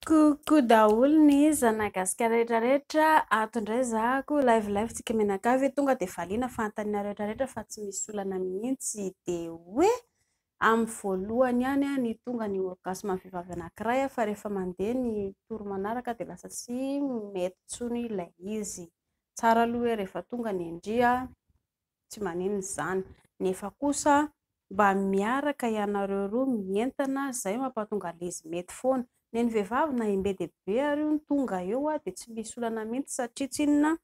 Kokoa daholo ny zanagasikara rehetrarehetra ato indray zahako live menakavy tonga dia valiana fanontaniana rehetrarehetra fa tsy misy olana mihitsy dia hoe amin'ny voalohany ihany ny tonga ny orgasme amin'ny vehivavy anankiray fa rehefa mandeha ny toro manaraka dia lasa tsy mety intsony ilay izy. Tsara aloha hoe rehefa tonga ny indria tsy maninona izany, nefa kosa mba miaraka ianareo roa mientana izay mampatonga ilay izy mety foana. Ny vehivavy na im-be dia be ary io ny tonga eo dia tsy misy olana mihitsy satria tsy inona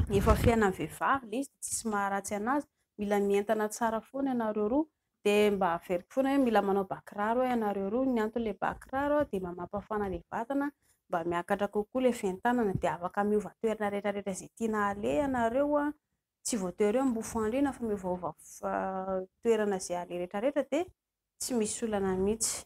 efa fiainan'ny vehivavy ilay izy dia tsisy maharatsy anazy. Mila mientana tsara foana ianareo roa dia mba averiko foana hoe mila manao bakiraro ianareo roa. Ny antony bakiraro dia mba mampafana ilay vatana, mba miakatra kokoa ilay fientanana dia afaka miova toerana rehetrarehetra izay tiana aleha ianareo. Tsy voatery hoe miboafandriana fa miovaova toerana izay aleha rehetrarehetra dia tsy misy olana mihitsy.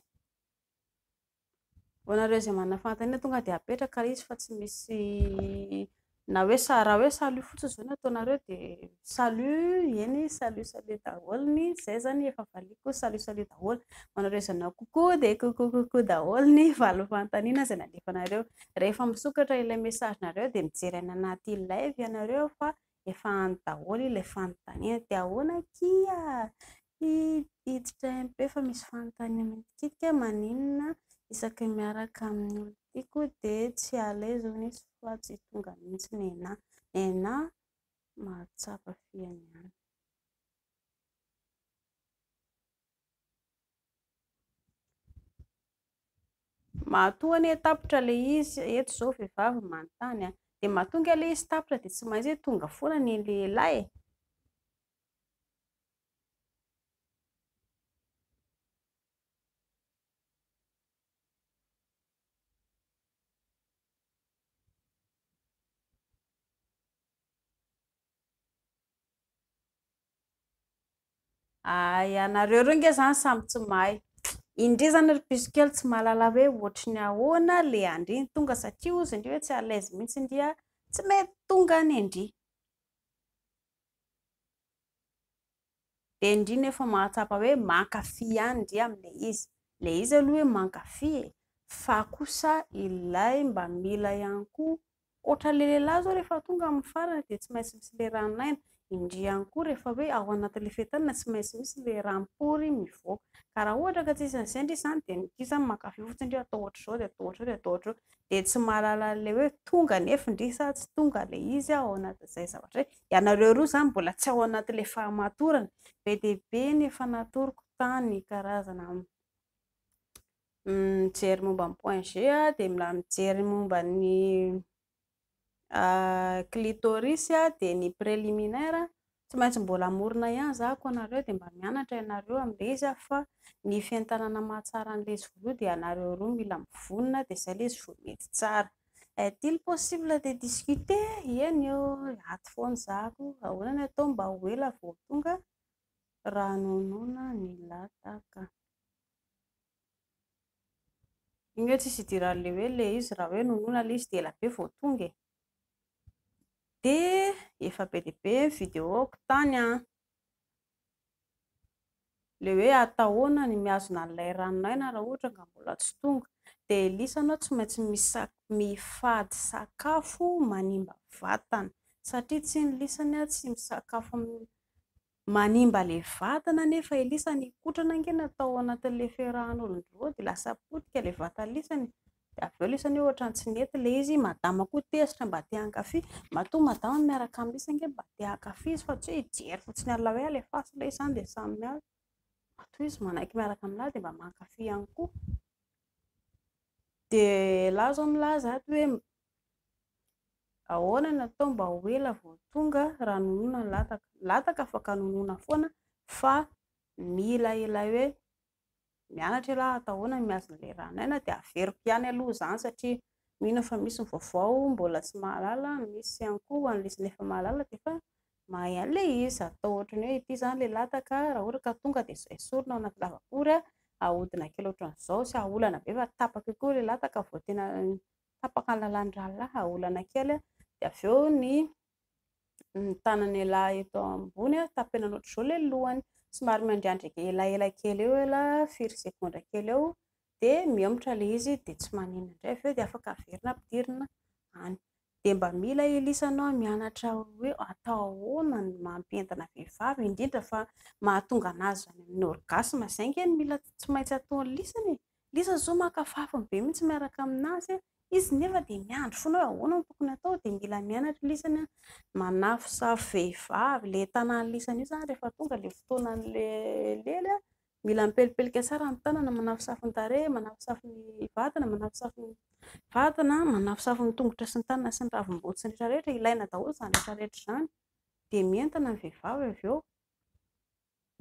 Ho anareo izay manana fanontaniana tonga dia apetraka ilay izy fa tsy misy na hoe raha hoe salut fotsiny izao no ataonareo dia salut, eny salut daholo ny izay zany efa valiko salut daholo. Ho anareo izay manao coucou dia coucou daholo ny valo fanontaniana izay nalefanareo. Rehefa misokatra ilay mesazinareo dia mijery any anaty live ianareo fa efa any daholo ilay fanontaniana dia ahoana kia hiditra MP fa misy fanontaniana mikitika maninona isaky miaraka amin'ny olo tiako dia tsy à l'aise hono izy fa tsy tonga mihitsy nenahy mahatsapa fiaina ihany. Matoa anie tapitra ilay izy eto izao vehivavy manontany dia mahatonga ilay izy tapitra dia tsy maintsy hoe tonga foana ny lehilahy. Ianareo roa nge zany samy tsy mahay. Indri zany ry piso kely tsy mahalala hoe ohatry ny ahoana ilay andry tonga satria ozy indri hoe tsy à l'aise mihitsy indri tsy mety tonga any indri. Dia indri nefa mahatsapa hoe mankafy ihany indri amin'ilay izy. Ilay izy aloha hoe mankafy fa kosa ilay mba mila ihany koa ohatra ilay lehilahy zao rehefa tonga amin'ny farany dia tsy maintsy misy ilay ranonaina. Indri ihany koa rehefa hoe ao anatin'ilay fientanana tsy maintsy misy ilay rampory mivoaka. Ka raha ohatra ka tsisy an'izay indri izany dia indri izany mankafy fotsiny indri atao ohatr'izao dia atao ohatr'izao dia atao ohatr'izao dia tsy mahalala ilay hoe tonga nefa indri sa tsy tonga ilay izy ao anatin'izay zavatra. Ianareo roa izany mbola tsy ao anatin'ilay fahamatorana. Be dia be ny efa natoroko tany karazana mijery momba ny point G dia mila mijery momba ny clitoris dia ny préliminaire. Tsy maintsy mbola morona ihany zahako anareo dia mba mianatra ianareo amin'ilay izy fa ny fientanana mahatsara an'ilay izy voaloha dia ianareo roa mila mivonona dia izay ilay izy vao mety tsara. Est-il possible de discuter? Eny eo ato foana zahako ahoana ny atao mba ho ela vao tonga ranonona ny lataka. Iny hoe tsisy idiran'ilay hoe ilay izy raha hoe nonoina ilay izy dia ela be vao tonga dia efa be dia be ny vidéoko tany ilay hoe atahoana ny mihazona an'ilay ranonaina raha ohatra ka mbola tsy tonga dia Elisa anao tsy maintsy mifady sakafo manimba vatana satria tsy ny lisany tsy misakafo manimba ilay vatana nefa Elisa nikotrana ange natao anatin'ilay fiarahan'olon-droa dia lasa potika ilay vatan-lisany. Dia avy eo lisany ohatra tsy nety ilay izy madama koa tesitra mba te hankafy matoa madama miaraka amin'ny lisany mba te hankafy izy fa tsy hoe hijery fotsiny alina hoe alefaso ilay izany dia samy miala. Matoa izy manaiky miaraka aminahy dia mba mankafy ihany koa. Dia lahy izao milaza ato hoe ahoana no atao mba ho ela vao tonga ranonona ny lataka afaka nonoina foana fa mila ilay hoe mianatra ialahy atahoana ny mihazona ilay ranonaina dia averiko ihany aloha izany satria mino fa misy ny vaovao mbola tsy mahalala, misy ihany koa ho an'ilay efa mahalala dia efa mahay an'ilay izy. Atao ohatran'ny hoe ity izany ilay lataka raha ohatra ka tonga dia esorina ao anaty lavakory ahodina kely ohatran'izao sy aolana be fa tapaka koa ilay lataka vao tena tapaka ny lalan-dranonahy aolana kely dia avy eo ny tanany ialahy eto ambony tapena ohatr'izao ilay lohany somary mandriandrika elaela kely eo firy sekondra kely eo dia miomotra ilay izy dia tsy maninona indray avy eo dia afaka averina ampidirina any. Dia mba mila elisanao mianatra hoe atao ahoana ny mampientina vehivavy indrindra fa mahatonga anazy any amin'ny orgasme izay nge mila tsy maintsy ataony lisany. Lisany izao makafafy be mihitsy miaraka aminazy izy nefa dia miandry foana hoe ahoana no tokony atao dia mila mianatra lisany manafosafo vehivavy ilay tanany lisany io izany rehefa tonga ilay fotoanan'ilay lely mila mipelipelika tsara ny tanana, manafosafo ny tarehy, manafosafo ny vatana, manafosafo ny vatana, manafosafo ny tongotra sy ny tanana sy ny ravim-body sy ny rehetrarehetra, ilaina daholo izany rehetrarehetra izany dia mientana ny vehivavy avy eo.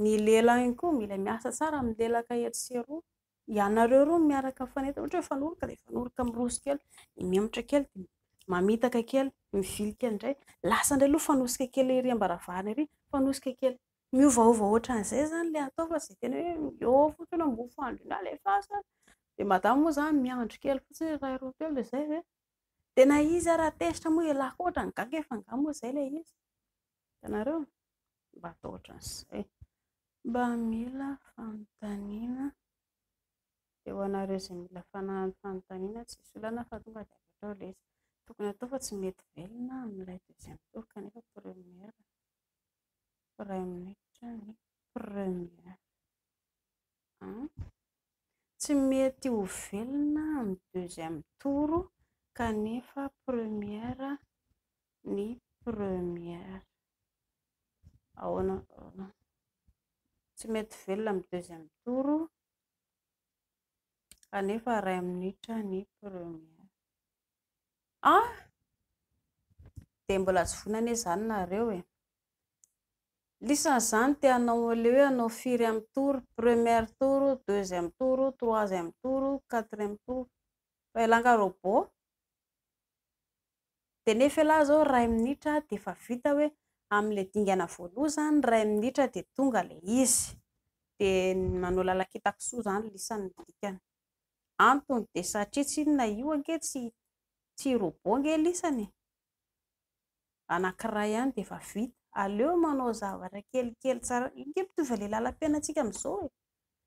Ny lehilahy ihany koa mila miasa tsara amin'ny lelaka eto sy eroa, ianareo roa miaraka mifanenta, ohatra hoe fanoroka dia fanoroka miroso kely, miomotra kely dia mamitaka kely, mivily kely indray, lasa indray aloha fanosika kely ery ambaravarana ery, fanosika kely, miovaova ohatran'izay izany ilay atao fa izay tena hoe eo fotsiny ambofo andro ilay fasa. Dia madama moa izany miandry kely fotsiny iray roa telo dia izay ve. Tena izy raha tesitra moa ialako ohatra ny gaga efa nga moa izay ilay izy. Itanareo mba atao ohatran'izay, mba mila fanontaniana eo anareo izay mila fanontaniana tsy misy olana fa tonga dia avy atao ilay izy. Tokony atao fa tsy mety velona amin'ilay deuxième tour kanefa première iray minitra ny première. Tsy mety ho velona amin'ny deuxième tour kanefa première ny première. Ahoana tsy mety velona amin'ny deuxième tour kanefa iray minitra ny première. Dia mbola tsy vonana izany nareo e. Lisan'izany te hanao ilay hoe hanao firy amin'ny tour, première tour, deuxième tour, troisième tour, quatrième tour, fa ialanga robot. Dia nefa ialahy izao iray minitra dia efa vita hoe amin'ilay dingana voaloha izany iray minitra dia tonga ilay izy. Dia manao lalakitakisoa izany lisan'ny dikany. Antony dia satria tsy inona io ange tsy robot ange lisany. Anankiray ihany dia efa vita. Aleo manao zavatra kelikely tsara. Inge mitovy ilay lalam-piainantsika amin'izao e.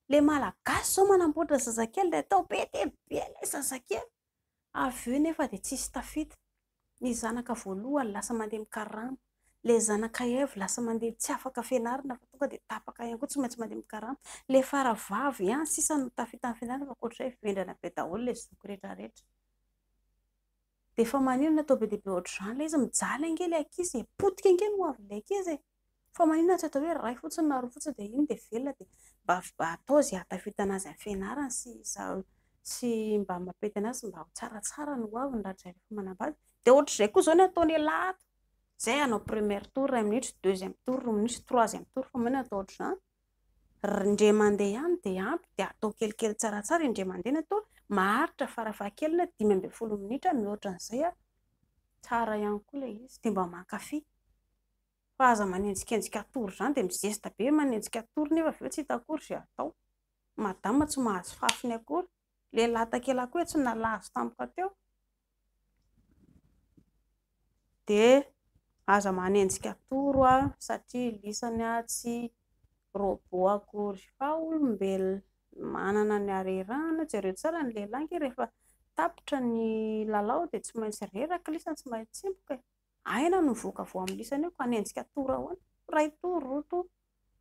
Ilay malagasy izao manamboatra zazakely dia atao be dia be ilay zazakely. Avy eo nefa dia tsisy tafita. Ny zanaka voalohany lasa mandeha mikarama. Ilay zanaka Eva lasa mandeha tsy afaka fianarana fa tonga dia tapaka ihany koa tsy maintsy mandeha mikarama. Ilay faravavy ihany sisa no tafita amin'ny fianarana fa ankoatr'izay vendrana be daholo ilay zoky rehetrarehetra. Dia efa maninona atao be dia be ohatr'izany ilay izy mijaly ange ilay ankizy, potika ange no avy ilay ankizy. Fa maninona tsy atao hoe iray fotsiny na roa fotsiny dia iny dia velona dia mba atao izay ahatafita anazy amin'ny fianarana sy mba mampety anazy mba ho tsaratsara no avy ny raha rehefa manambady. Dia ohatr'izay koa izao no ataony ialahy ato. Izay hanao première tour iray minitra, deuxième tour roa minitra, troisième tour fa maninona atao ohatr'izany. Indray mandeha ihany dia ampy dia atao kelikely tsaratsara indray mandeha no atao maharitra farafahakeliny 5 minitra mihoatra an'izay tsara ihany koa ilay izy dia mba mankafy. Fa aza manenjikenjika tour izany dia mizesta be manenjika tour nefa avy eo tsy hita akory izay atao. Madama tsy mahazo fafiny akory. Ilay latakelahy koa tsy nalazo tampoka teo. Dia aza manenjika tour satria lisany tsy robot akory fa olombelona. Manana ny harerahana, jereo tsara ny lehilahy ange rehefa tapitra ny lalao dia tsy maintsy reraka lisany, tsy maintsy tsimboka. Aina no mivoaka avy ao amin'ny lisany eo ka hanenjika tour ahoana? Iray tour, roa tour,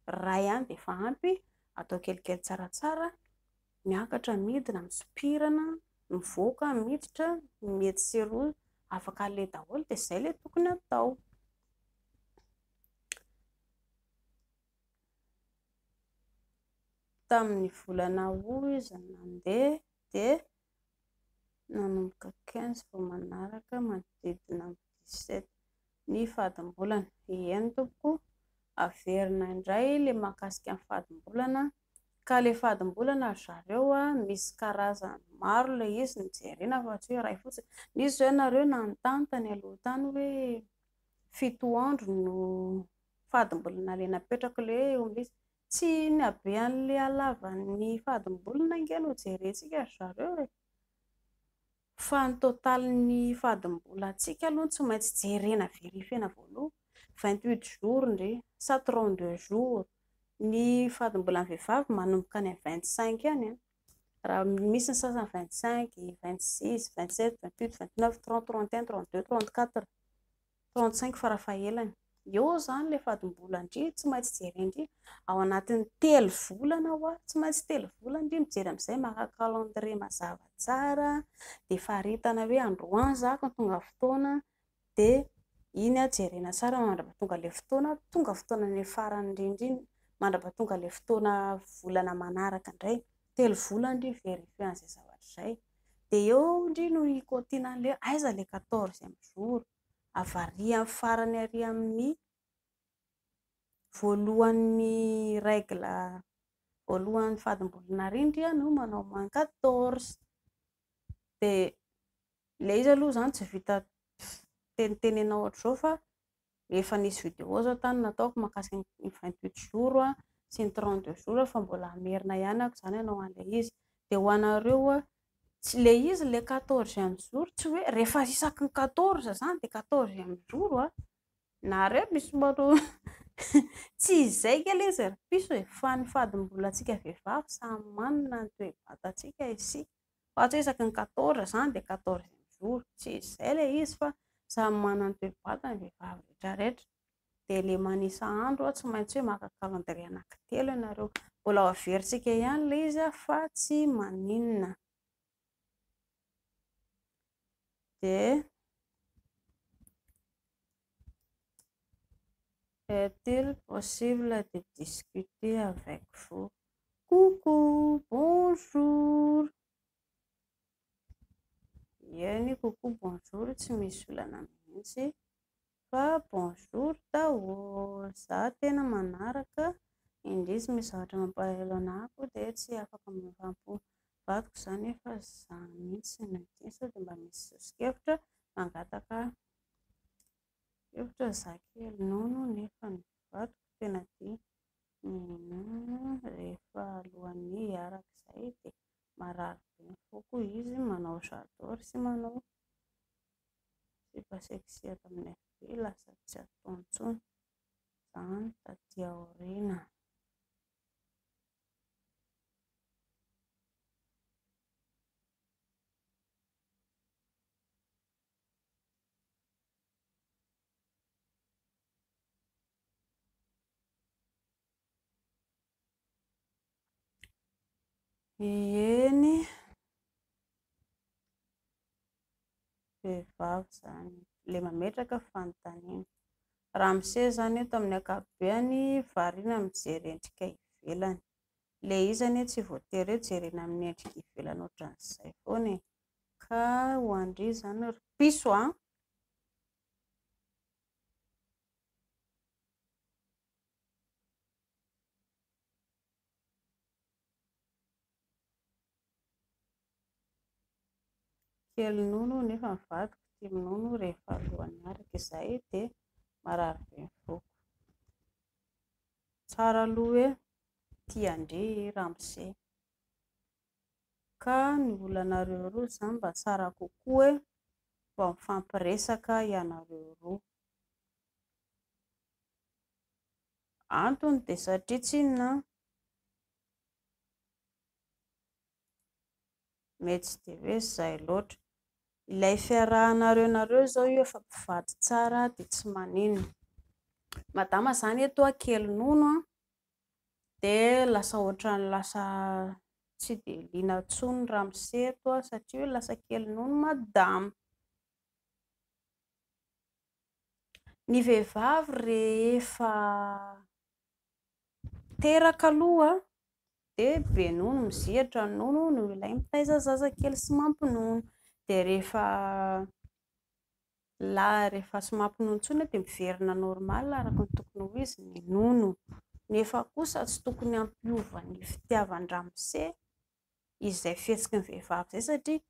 iray ihany dia efa ampy. Atao kelikely tsaratsara, miakatra, midina, misopirana, mivoaka, miditra, mety sy roa, afaka alay daholo dia izay ilay tokony atao. Tamin'ny volana août izy nandeha dia nanomboka 15 vao manaraka manodidina 17 ny fadimbolana. Eny tompoko, averina indray ilay mahakasika ny fadimbolana ka ilay fadimbolana zareo misy karazany maro ilay izy nijerena fa tsy hoe iray fotsiny. Nisy izao ianareo nanontany aloha tany hoe 7 andro no fadimbolana ilay napetraka ilay eo amin'izy. Tsy ny habean'ilay halavan'ny fadimbolana ange no jerentsika zareo e. Fa ny totalin'ny fadimbolantsika aloha tsy maintsy jerena verifena voaloha 28 jours ndre sa 32 jours. Ny fadimbolan'ny vehivavy manomboka any 25 any. raha misy ny sasany 25, 26, 27, 28, 29, 30, 31, 32, 34, 35 farafahelany. Eo zany le fadim-bolandry tsy maintsy jery indry ao anatin'ny 3 volana ho tsy maintsy 3 volana indry mijery amin'izay maka calendrier mazava tsara dia faharitana hoe androany zako ny tonga fotoana dia iny jerena tsara mandrapatonga le fotoana ny farany indrindra iny mandrapatonga le fotoana volana manaraka indray 3 volana indry verifie an'izay zavatra izay dia eo indry no ikotiana an'le aiza le 14e jour avaria amin'ny farany ary amin'ny voalohan'ny règle voalohan'ny fadim-bolana rindry no manao moins 14 dia le izy aloha zany tsy vita tenitenena ohatr'izao fa efa nisy vidéo zao tany nataoko mahakasika ny 28 jours sy ny 32 jours fa mbola amerina ihany ako zany hanao an'ilay izy dia ho anareo tsy le izy le 14e jour tsy hoe rehefa isaky ny 14 zany dia 14e jour nareo misy manao tsy izay kely izy ry piso fa ny fadim-bolantsika vehivavy samy manana ny toe-batantsika izy fa tsy isaky ny 14 zany dia 14e jour tsy izay le izy fa samy manana ny toe-batany vehivavy rehetrarehetra dia le manisa andro tsy maintsy hoe maka calendrier anankitelo ianareo mbola ao averintsika ihany le izy fa tsy maninona dia est-il possible de discuter avec vous? Coucou, bonjour. Yeni coucou, bonjour. Tsy misy olana mihitsy fa bonjour daholo. Za tena manaraka indrisy misy zavatra mampalahelo anako dia tsy afaka mivampo vadiko zany efa za mihitsy no disa dia mba misy sosokevitra mangataka hevitra zakely nono nefa ny vadiko tena tia minono rehefa alohan'ny hiaraka izay dia marary be ny foko izy manao j'adore sy manao sipasexy ato amin'ny FB lasa tsy atao intsony zany taty aoriana. Eny vehivavy zany le mametraka fanontaniana raha mise zany eto amin'ny akabeany variana mijery endrika ivelany le izany tsy voatery hoe jerena amin'ny endrika ivelany ohatran'izay foana ka ho andry zany ry piso kely nono nefa mivadiko tia minono rehefa alohan'ny araka izay dia marary be ny foko tsara aloha hoe tia andry ramose ka ny olanareo roa zany mba tsara kokoa hoe mba mifampiresaka ianareo roa antony dia satria tsinona mety tsy dia hoe izay loatra ilay fiarahanareo zao io efa mpivady tsara dia tsy maninona madama zany eto kely nono dia lasa ohatrany lasa tsy dia liana intsony ramose eto satria hoe lasa kely nono madama ny vehivavy rehefa teraka aloha dia be nono mizihatra ny nono no ilay mitaiza zazakely sy mampinono dia rehefa sy mampinono intsony dia miverina normal araka ny tokony ho izy ny nono nefa kosa tsy tokony hampiova ny fitiavan-dramose izay fihetsiky ny vehivavy izay satria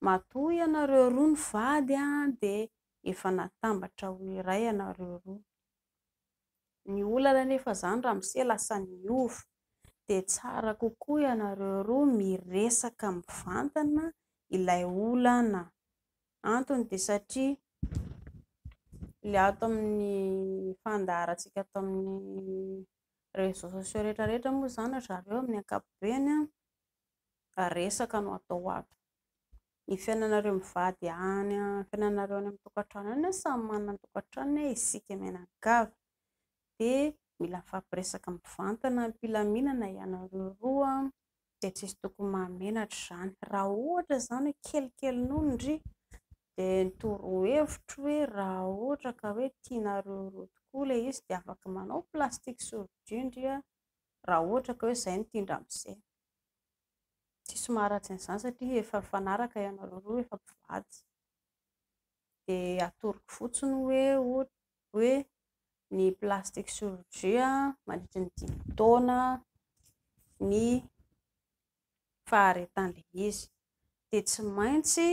matoa ianareo roa ny vady dia efa natambatra ho iray ianareo roa ny olana nefa zany ramose lasa niova dia tsara kokoa ianareo roa miresaka mivantana ilay olana antony dia satria ilay ato amin'ny fandaharantsika ato amin'ny réseaux sociaux rehetrarehetra moa zany zareo amin'ny ankapobeny fa resaka no atao aby. Ny fiainanareo mivady any, fiainanareo any amin'ny tokantrano any, samy manana ny tokantrano isika mianakavy. Dia mila mifampiresaka mivantana ny mpilaminana ianareo roa, dia tsisy tokony mahamenatra izany. Raha ohatra izany kelikely nono ndry dia ny torohevitro hoe raha ohatra ka hoe tianareo roa tokoa ilay izy dia afaka manao plastika sorodraindry raha ohatra ka hoe izay no tindra amin'izay. Tsisy maharatsy an'izany satria efa mifanaraka ianareo roa, efa mpivady. Dia atoroko fotsiny hoe ny plastika sorodrai mandritra ny 5 taona ny faharetan'ilay izy. Dia tsy maintsy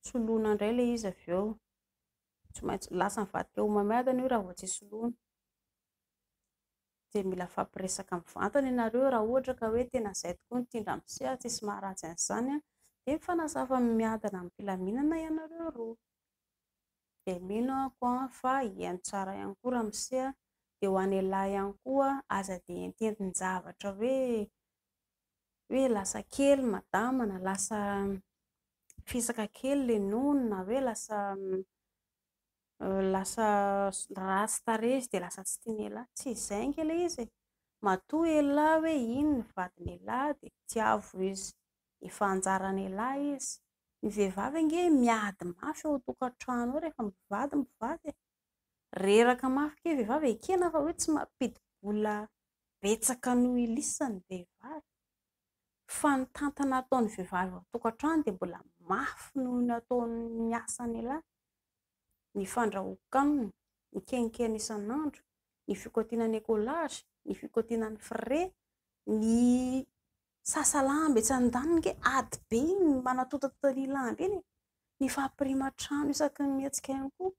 soloina indray ilay izy avy eo. Tsy maintsy lasa mivadika ho mamiadana io raha vao tsy soloina. Dia mila fampiresaka mivantana ianareo raha ohatra ka hoe tena izay tokoa ny tindra amin'izay, tsisy maharatsy an'izany dia mifanazava miadana amin'ny mpilaminana ianareo roa. Dia mino ako fa hiaino tsara ihany koa raha amin'izay, dia ho any lahy ihany koa aza dia entendin-javatra hoe lasa kely madama na lasa fisaka kely ilay nono na hoe lasa ratsy tarehy izy dia lasa tsy tian'ela. Tsy izay ange ilay izy. Matoa ela hoe iny ny vadin'ela dia tiavo izy, efa anjaran'elahy izy. Ny vehivavy ange miady mafy ao tokantrano ao rehefa mivady. Reraka mafy ke vehivavy ekena fa hoe tsy mampidi-bola betsaka noho ilisany vehivavy. Fa ny tantana ataon'ny vehivavy ao tokantrano dia mbola mafy noho ny ataon'ny asan'elahy. Ny fandrahoan-kanina, ny kenikely isan'andro, ny fikaotiana ny écolage, ny fikaotiana ny frais, ny sasalamba etsy andaniny ke ady be iny manatotatota ny lamba iny, ny fampirima trano isaky ny mihetsika ihany koa,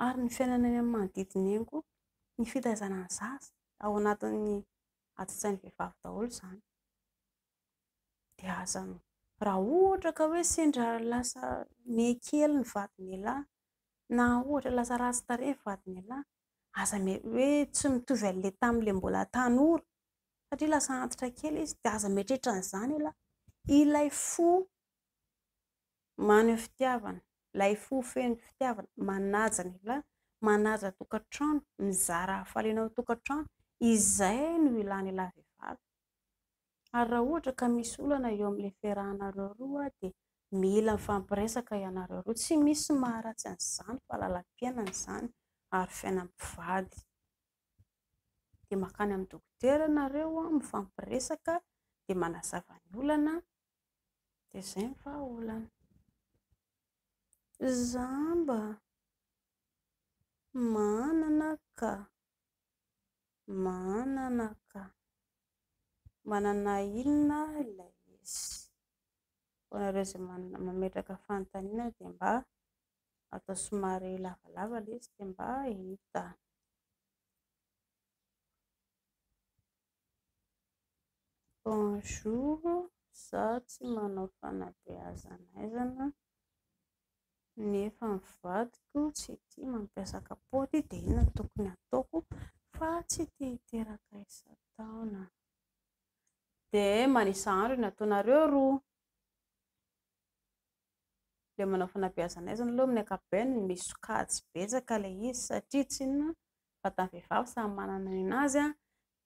ary ny fiainana any amin'ny manodidina eny koa, ny fitaizana ny zaza ao anatin'ny ati-tsain'ny vehivavy daholo izany. Dia aza raha ohatra ka hoe sendra lasa mihekely ny vadin'elahy na ohatra lasa ratsy tarehy ny vadin'elahy, aza hoe tsy mitovy amin'ilay tamin'ilay mbola tanora satria lasa antitra kely izy, dia aza mieritreritra an'izany elahy. Ilay fo maneho fitiavana, ilay fo feno fitiavana, manaja ny elahy, manaja tokantrano, mizara hafaliana ao tokantrano, izay no ilan'ilay vehivavy. Ary raha ohatra ka misy olana eo amin'ilay fiarahanareo roa dia mila mifampiresaka ianareo roa. Tsy misy maharatsy an'izany fa lalam-piainana izany ary fiainam-pivady. Dia makany amin'ny dokotera ianareo mifampiresaka dia manazava ny olana. Dia izay ny vahaolana. Zamba manana ka manana inona ilay izy. Hoanareo izay mametraka fanontaniana dia mba atao somary lavalava ilay izy dia mba hita. Bonjour, za tsy manao fanabeazana nefa mivadiko tsy tia mampiasa kapoty dia inona tokony ataoko fa tsy tia hiteraka isan-taona. Dia manisa andro ny ataonareo roa. Ilay manao fanabeazana aloha amin'ny ankapobeny misy sokajy betsaka ilay izy satria tsy inona vatan'ny vehivavy samy manana ny anazy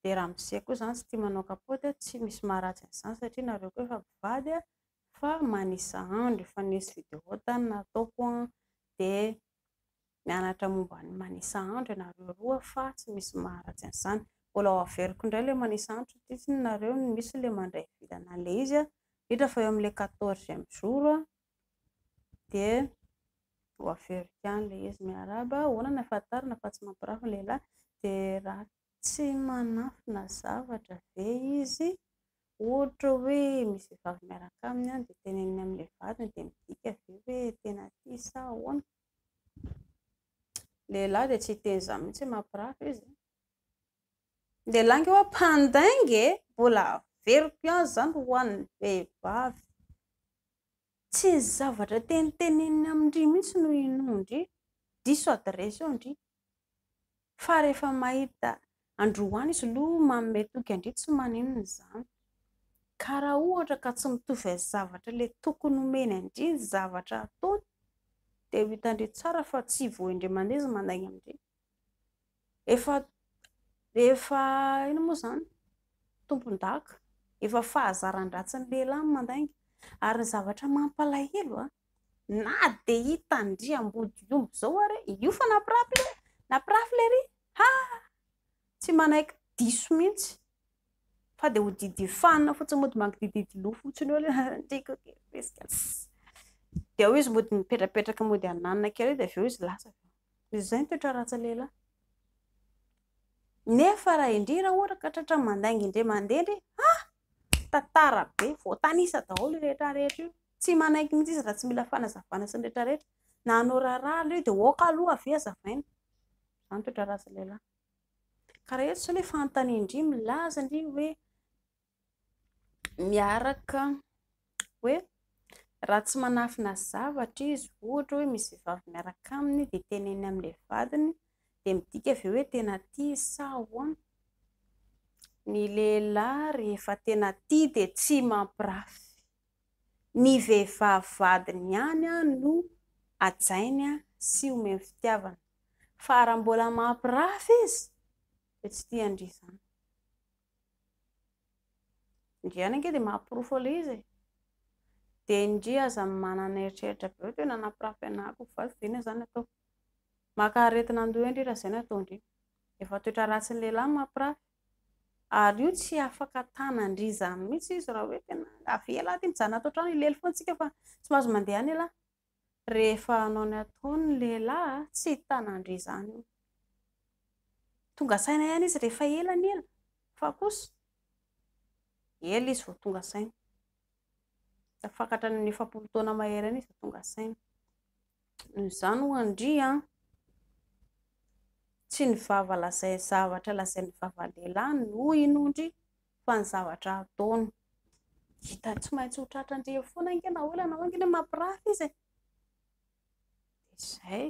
dia raha amin'izay koa izany tsy tia manao kapoty tsy misy maharatsy an'izany satria nareo koa efa mpivady fa manisa andro. Efa nisy vidéo tany nataoko dia mianatra momba ny manisa andro ianareo roa fa tsy misy maharatsy an'izany. Mbola ao averiko indray ilay manisa andro satria tsy nareo misy ilay mandray vilana an'ilay izy indrindra fa eo amin'ilay 14e jour dia ho averiko ihany ilay izy miaraba ahoana ny ahafantarana fa tsy mampirafy ny lehilahy dia raha tsy manafina zavatra ve izy ohatra hoe misy vehivavy miaraka aminy dia teneniny amin'ilay vadiny dia midika ve hoe tena tia sa ahoana. Lehilahy dia tsy teny izany mihitsy mampirafy izy. Lehilahy ange hoe mpandaingy mbola averiko ihany izany ho an'ny vehivavy. Tsy ny zavatra teniteneniny amindry mihitsy no inondry diso adresy eo ndry fa rehefa mahita androany izy aloha manome toky andry tsy maninona izany. karaha ohatra ka tsy mitovy amin'ny zavatra le tokony homeny andry zavatra ataony dia hitandre tsara fa tsy voaindray mandeha izy mandainy amindray. Efa ino moa izany tompon-daka efa fahazaran-dratsy ny lehilahy ny mandainga ary ny zavatra mampalahelo na dia hitandry ambodiombo izao ary io fa napirafy le ry tsy manaiky diso mihitsy fa dia ho didifanina fotsiny mody mangidididy loha fotsiny eo ndreka dia eo izy mody mipetrapetraka mody ananina kely dia avy eo izy lasa izay ny toetra ratsy lehilahy. Nefa raha indrira ohatra ka tratra mandainga indray mandeha indray tantara be voatanisa daholo rehetra rehetra io tsy manaiky mihitsy izy raha tsy mila fanazavana sy ny rehetra rehetra na hanao raharaha io dia oka aloha avy hazavaina. Izany toetra ratsy lehilahy. Karaha eto izao ilay fanontanian-dry milaza indry hoe miaraka hoe raha tsy manafina zavatra izy ohatra hoe misy vehivavy miaraka aminy dia teneny amin'ilay vadiny dia midika avy eo hoe tena tia sa ahoana. Ny lehilahy rehefa tena tia dia tsy mampirafy. Ny vehivavy vadiny ihany no hajainy sy omeny fitiavana fa raha mbola mampirafy izy dia tsy tia andry izany. Indry ihany ange dia mampirofo ilay izy dia indry aza manana eritreritra be hoe tena nampirafy anako vavy ve na izany atao. Maka aretina andoha indry raha izay no atao indry. Efa toetra ratsy ny lehilahy mampirafy ary io tsy afaka tanandrizana mihitsy izy raha hoe tena avela aty mijanona ato an-trano ilely foana tsika fa tsy mahazo mandeha any lahy. Rehefa hanao ny ataony ny lehilahy tsy tanandrizana io. Tonga saina ihany izy rehefa ela ny ela fa kosa ela izy vao tonga saina. Tafakatra ny 70 taona mahery any izy vao tonga saina. Izany ho andry tsy ny vava lazay zavatra lazay ny vava lehilahy no inondry fa ny zavatra ataony. Hita tsy maintsy ho tratrandre foana ange na olana ho ange mampirafy izy. Izay.